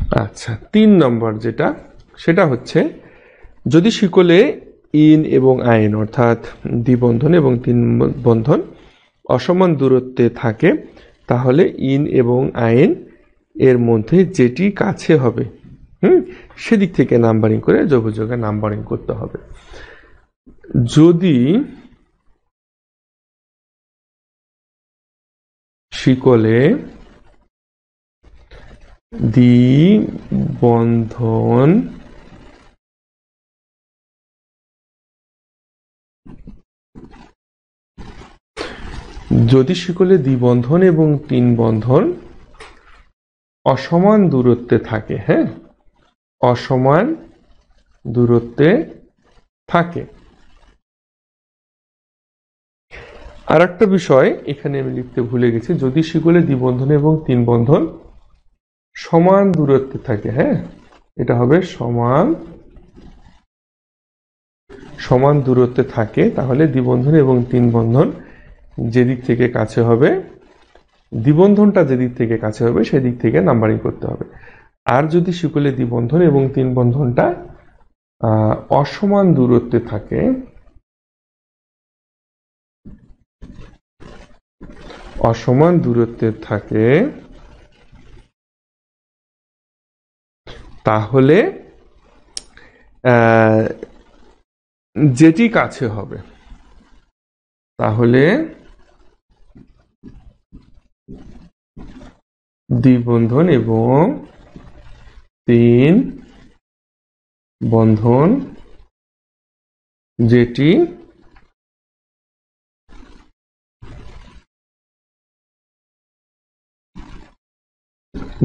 আচ্ছা, 3 নম্বর যেটা সেটা হচ্ছে যদি শিকলে ইন এবং আইন অর্থাৎ দ্বিবন্ধন এবং 3 বন্ধন অসমান দূরত্বে থাকে তাহলে ইন এবং আইন এর মধ্যে যেটি কাছে হবে সেদিক থেকে নাম্বারিং করে যোগযোগে নাম্বারিং করতে হবে। যদি শিকলে দ্বিবন্ধন এবং 3 বন্ধন অসমান দূরত্বে থাকে, অসমান দূরত্বে থাকে। আর একটা বিষয় এখানে আমি লিখতে ভুলে গেছি, যদি শিকলে দ্বিবন্ধন এবং 3 বন্ধন সমান দূরত্বে থাকে, এটা হবে সমান দূরত্বে থাকে তাহলে দ্বিবন্ধন এবং 3 বন্ধন যেদিক থেকে কাছে হবে, দ্বিবন্ধনটা যেদিক থেকে কাছে হবে সেদিক থেকে নাম্বারিং করতে হবে। আর যদি শিকলে দ্বিবন্ধন এবং 3 বন্ধনটা অসমান দূরত্বে থাকে, তাহলে যেটি কাছে হবে, তাহলে দ্বিবন্ধন এবং 3 বন্ধন যেটি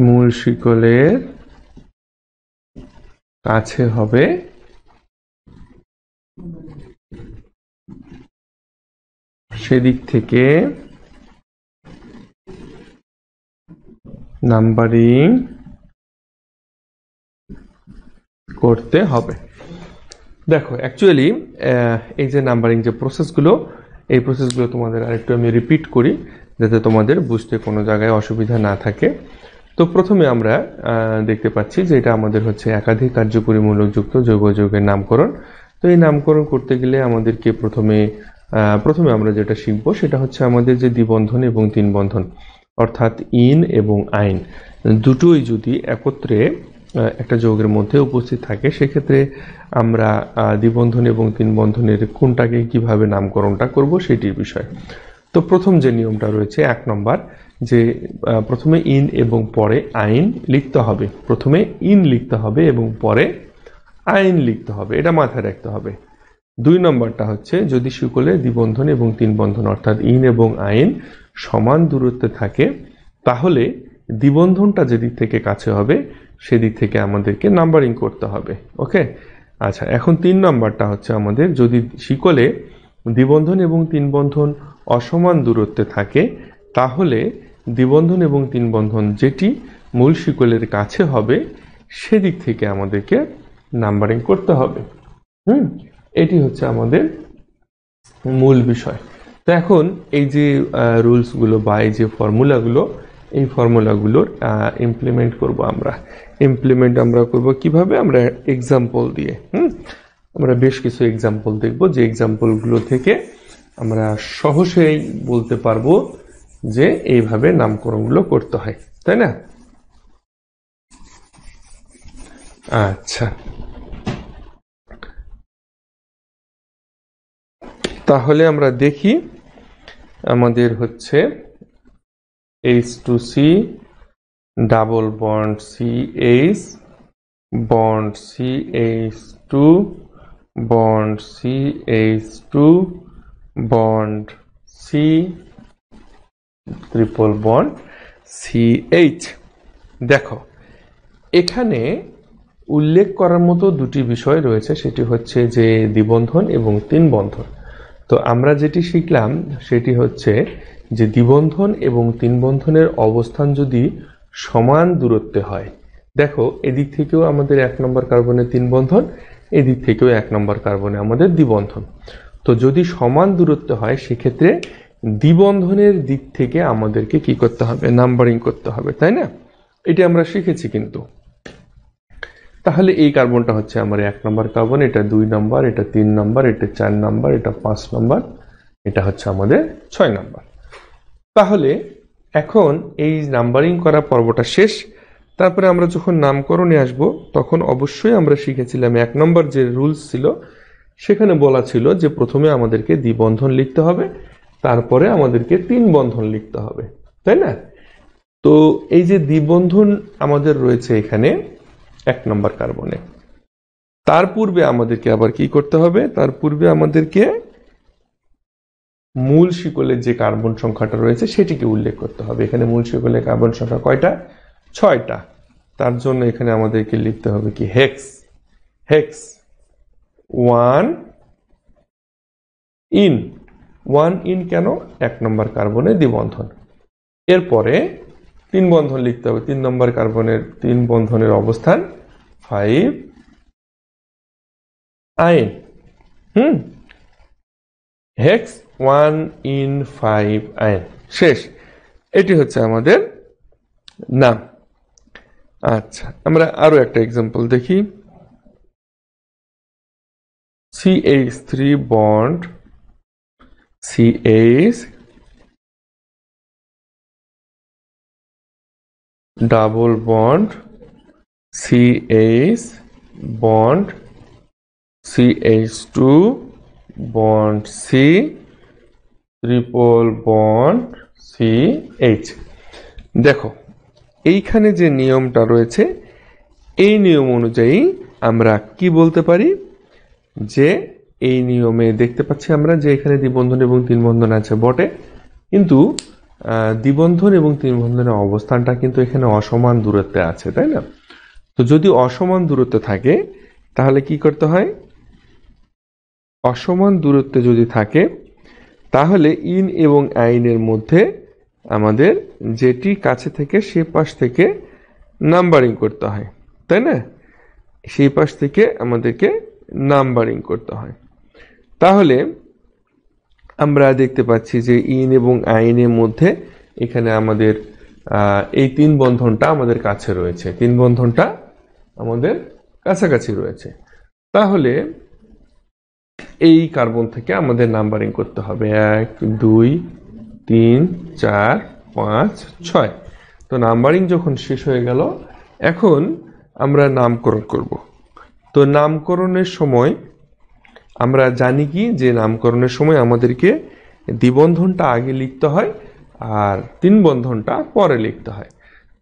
মূল শিকলের কাছে হবে সেদিক থেকে নাম্বারিং করতে হবে। দেখো অ্যাকচুয়ালি এই যে নাম্বারিং যে প্রসেসগুলো, এই প্রসেসগুলো তোমাদের আরেকটু আমি রিপিট করি যাতে তোমাদের বুঝতে কোনো জায়গায় অসুবিধা না থাকে। তো প্রথমে আমরা দেখতে পাচ্ছি যে এটা আমাদের হচ্ছে একাধিক কার্যকরী মূলকযুক্ত জৈব যৌগের নামকরণ। তো এই নামকরণ করতে গেলে আমাদেরকে প্রথমে আমরা যেটা শিখবো সেটা হচ্ছে আমাদের যে দ্বিবন্ধন এবং 3 বন্ধন অর্থাৎ ইন এবং আইন দুটোই যদি একত্রে একটা যৌগের মধ্যে উপস্থিত থাকে সেক্ষেত্রে আমরা দ্বিবন্ধন এবং 3 বন্ধনের কোনটাকে কিভাবে নামকরণটা করব সেটির বিষয়। তো প্রথম যে নিয়মটা রয়েছে 1 নম্বর, যে প্রথমে ইন এবং পরে আইন লিখতে হবে, প্রথমে ইন লিখতে হবে এবং পরে আইন লিখতে হবে, এটা মাথায় রাখতে হবে। 2 নম্বরটা হচ্ছে যদি শিকলে দ্বিবন্ধন এবং 3 বন্ধন অর্থাৎ ইন এবং আইন সমান দূরত্বে থাকে তাহলে দ্বিবন্ধনটা যেদিক থেকে কাছে হবে সেদিক থেকে আমাদেরকে নাম্বারিং করতে হবে। ওকে, আচ্ছা, এখন 3 নম্বরটা হচ্ছে আমাদের যদি শিকলে দ্বিবন্ধন এবং 3 বন্ধন অসমান দূরত্বে থাকে তাহলে দ্বিবন্ধন এবং 3 বন্ধন যেটি মূল শিকলের কাছে হবে সেদিক থেকে আমাদেরকে নাম্বারিং করতে হবে। এটি হচ্ছে আমাদের মূল বিষয়। তো এখন এই যে রুলসগুলো বা এই যে ফর্মুলাগুলো, এই ফর্মুলাগুলোর ইমপ্লিমেন্ট করব আমরা করব কিভাবে? আমরা এক্সাম্পল দিয়ে। আমরা বেশ কিছু এক্সাম্পল দেখব, যে এক্সাম্পলগুলো থেকে আমরা সহজেই বলতে পারবো যে এইভাবে নামকরণগুলো করতে হয়, তাই না? আচ্ছা, তাহলে আমরা দেখি আমাদের হচ্ছে H2C double bond CH bond CH2 bond CH2 bond C triple bond CH। দেখো এখানে উল্লেখ করার মতো দুটি বিষয় রয়েছে, সেটি হচ্ছে যে দ্বিবন্ধন এবং 3 বন্ধন। তো আমরা যেটি শিখলাম সেটি হচ্ছে যে দ্বিবন্ধন এবং 3 বন্ধনের অবস্থান যদি সমান দূরত্বে হয়, দেখো এদিক থেকেও আমাদের 1 নম্বর কার্বনে 3 বন্ধন, এদিক থেকেও 1 নম্বর কার্বনে আমাদের দ্বিবন্ধন। তো যদি সমান দূরত্বে হয় সেক্ষেত্রে দ্বিবন্ধনের দিক থেকে আমাদেরকে কি করতে হবে? নাম্বারিং করতে হবে, তাই না? এটি আমরা শিখেছি কিন্তু। তাহলে এই কার্বনটা হচ্ছে আমার 1 নম্বর কার্বন, এটা 2 নম্বর, এটা 3 নম্বর, এটা 4 নম্বর, এটা 5 নম্বর, এটা হচ্ছে আমাদের 6 নম্বর। তাহলে এখন এই নাম্বারিং করা পর্বটা শেষ। তারপরে আমরা যখন নামকরণে আসব তখন অবশ্যই আমরা শিখেছিলাম 1 নম্বর যে রুলস ছিল সেখানে বলা ছিল যে প্রথমে আমাদেরকে দ্বিবন্ধন লিখতে হবে, তারপরে আমাদেরকে 3 বন্ধন লিখতে হবে, তাই না? তো এই যে দ্বিবন্ধন আমাদের রয়েছে এখানে 1 নম্বর কার্বনে, তার পূর্বে আমাদেরকে আবার কি করতে হবে? তার পূর্বে আমাদেরকে মূল শিকলের যে কার্বন সংখ্যাটা রয়েছে সেটিকে উল্লেখ করতে হবে। এখানে মূল শিকলের কার্বন সংখ্যা কয়টা? 6টা। তার জন্য এখানে আমাদেরকে লিখতে হবে কি হেক্স। Hex 1 in. 1 ইন কেন? 1 নম্বর কার্বনে দ্বিবন্ধন। এরপরে 3 বন্ধন লিখতে হবে। 3 নম্বর কার্বনের 3 বন্ধনের অবস্থান 5 আইন। হেক্স 1 ইন 5 আইন। শেষ। এটি হচ্ছে আমাদের নাম। আচ্ছা, আমরা আরো একটা এক্সাম্পল দেখি। CH3 bond CH double bond CH bond CH2 bond C triple bond CH। দেখো এইখানে যে নিয়মটা রয়েছে এই নিয়ম অনুযায়ী আমরা কি বলতে পারি যে এই নিয়মে দেখতে পাচ্ছি আমরা যে এখানে দ্বিবন্ধন এবং 3 বন্ধন আছে বটে, কিন্তু দ্বিবন্ধন এবং 3 বন্ধনের অবস্থানটা কিন্তু এখানে অসমান দূরত্বে আছে, তাই না? তো যদি অসমান দূরত্বে থাকে তাহলে কি করতে হয়? অসমান দূরত্বে যদি থাকে তাহলে ইন এবং আইনের মধ্যে আমাদের যেটি কাছে থেকে সে পাশ থেকে নাম্বারিং করতে হয়, তাই না? সেই পাশ থেকে আমাদেরকে নাম্বারিং করতে হয়। তাহলে আমরা দেখতে পাচ্ছি যে ইন এবং আইনের মধ্যে এখানে আমাদের এই 3 বন্ধনটা আমাদের কাছে রয়েছে, 3 বন্ধনটা আমাদের কাছাকাছি রয়েছে। তাহলে এই কার্বন থেকে আমাদের নাম্বারিং করতে হবে 1 2 3 4 5 6। তো নাম্বারিং যখন শেষ হয়ে গেল এখন আমরা নামকরণ করব। তো নামকরণের সময় আমরা জানি কি যে নামকরণের সময় আমাদেরকে দ্বিবন্ধনটা আগে লিখতে হয় আর 3 বন্ধনটা পরে লিখতে হয়।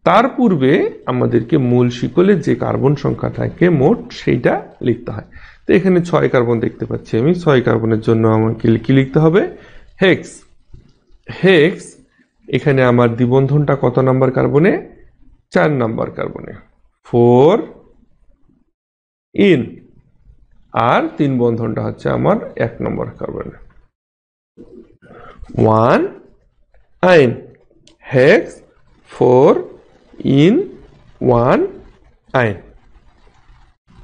তার পূর্বে আমাদেরকে মূল শিকলের যে কার্বন সংখ্যা থাকে মোট সেইটা লিখতে হয়। তো এখানে 6 কার্বন দেখতে পাচ্ছি আমি। 6 কার্বনের জন্য আমাকে কি লিখতে হবে? হেক্স। হেক্স এখানে আমার দ্বিবন্ধনটা কত নাম্বার কার্বনে? 4 নাম্বার কার্বনে 4 ইন, আর 3 বন্ধনটা হচ্ছে আমার 1 নম্বর কার্বনে 1 আইন। হেক্স 4 ইন 1 আইন।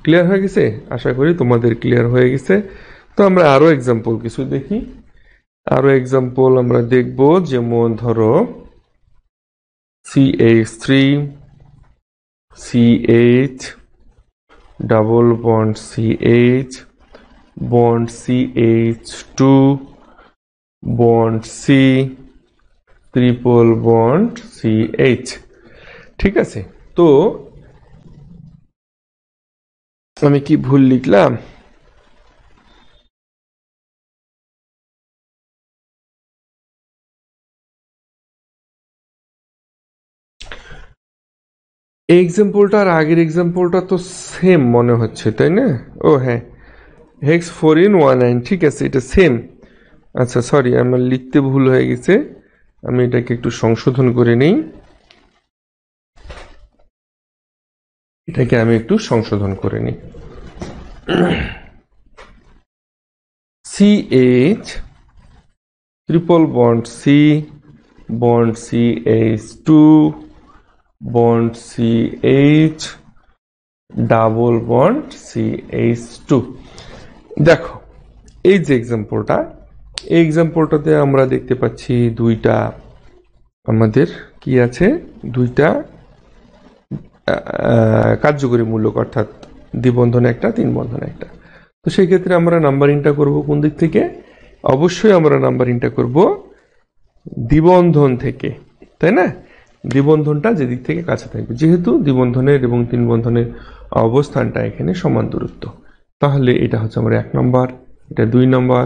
ক্লিয়ার হয়ে গেছে? আশা করি তোমাদের ক্লিয়ার হয়ে গেছে। তো আমরা আরো এক্সাম্পল কিছু দেখি। আরো এক্সাম্পল আমরা দেখব, যেমন ধরো CH3 CH double bond CH bond CH2 bond C triple bond CH। ঠিক আছে, তো আমি কি ভুল লিখলাম? এই এক্সাম্পলটা আর আগের এক্সাম্পলটা তো সেম মনে হচ্ছে, তাই না? ও হ্যাঁ, হেক্স 4 ইন 1 আইন। ঠিক আছে, এটা সেম। আচ্ছা সরি, আমার লিখতে ভুল হয়ে গেছে, আমি এটাকে একটু সংশোধন করে নিই। এটাকে আমি একটু সংশোধন করে নিই। CH triple bond C bond CH2 bond CH double bond CH2। দেখো এই যে এক্সাম্পলটা, এই এক্সাম্পলটাতে আমরা দেখতে পাচ্ছি দুইটা আমাদের কি আছে, দুইটা কার্যকরী মূলক, অর্থাৎ দ্বিবন্ধনে একটা, তিন বন্ধনে একটা। তো সেই ক্ষেত্রে আমরা নাম্বারিংটা করব কোন দিক থেকে? অবশ্যই আমরা নাম্বারিংটা করব দ্বিবন্ধন থেকে, তাই না? দ্বিবন্ধনটা যেদিক থেকে কাছে থাকবে, যেহেতু দ্বিবন্ধনের এবং তিন বন্ধনের অবস্থানটা এখানে সমান দূরত্ব, তাহলে এটা হচ্ছে আমার 1 নম্বর, এটা 2 নম্বর,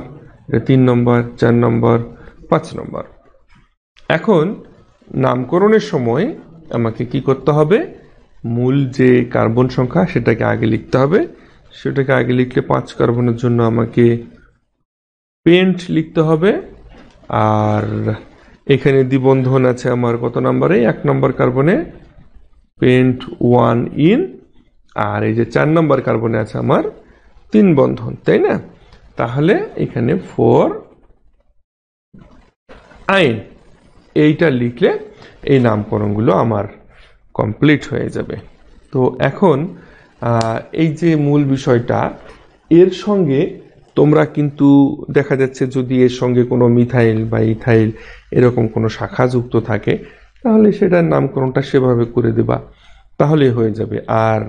এটা 3 নম্বর, 4 নম্বর, 5 নম্বর। এখন নামকরণের সময় আমাকে কি করতে হবে? মূল যে কার্বন সংখ্যা সেটাকে আগে লিখতে হবে। সেটাকে আগে লিখলে 5 কার্বনের জন্য আমাকে পেন্ট লিখতে হবে। আর এখানে দ্বিবন্ধন আছে আমার কত নম্বরে? 1 নম্বর কার্বনে পেন্ট 1 ইন, আর এই যে 4 নম্বর কার্বনে আছে আমার 3 বন্ধন, তাই না? তাহলে এখানে 4 আইন, এইটা লিখলে এই নামকরণগুলো আমার কমপ্লিট হয়ে যাবে। তো এখন এই যে মূল বিষয়টা, এর সঙ্গে তোমরা কিন্তু দেখা যাচ্ছে যদি এর সঙ্গে কোনো মিথাইল বা ইথাইল এরকম কোনো শাখা যুক্ত থাকে, তাহলে সেটার নামকরণটা সেভাবে করে দেবা, তাহলে হয়ে যাবে। আর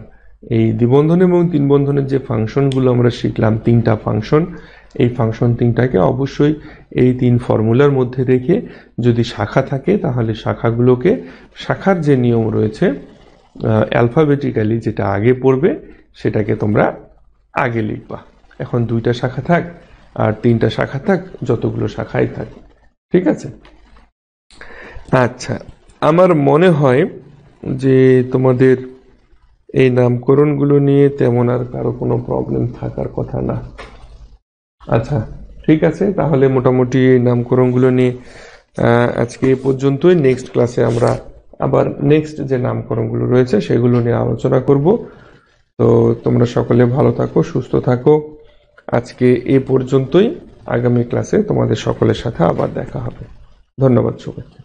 এই দ্বিবন্ধন এবং তিন বন্ধনের যে ফাংশনগুলো আমরা শিখলাম, 3টা ফাংশন, এই ফাংশন 3টাকে অবশ্যই এই 3 ফর্মুলার মধ্যে রেখে যদি শাখা থাকে তাহলে শাখাগুলোকে, শাখার যে নিয়ম রয়েছে অ্যালফাবেটিক্যালি যেটা আগে পড়বে সেটাকে তোমরা আগে লিখবা। এখন 2টা শাখা থাক আর 3টা শাখা থাক, যতগুলো শাখাই থাক, ঠিক আছে? আচ্ছা, আমার মনে হয় যে তোমাদের এই নামকরণগুলো নিয়ে তেমন আর কারো কোনো প্রবলেম থাকার কথা না। আচ্ছা, ঠিক আছে, তাহলে মোটামুটি এই নামকরণগুলো নিয়ে আজকে এ পর্যন্তই। নেক্সট ক্লাসে আমরা আবার নেক্সট যে নামকরণগুলো রয়েছে সেগুলো নিয়ে আলোচনা করব। তো তোমরা সকলে ভালো থাকো, সুস্থ থাকো। আজকে এ পর্যন্তই। আগামী ক্লাসে তোমাদের সকলের সাথে আবার দেখা হবে। ধন্যবাদ সবাইকে।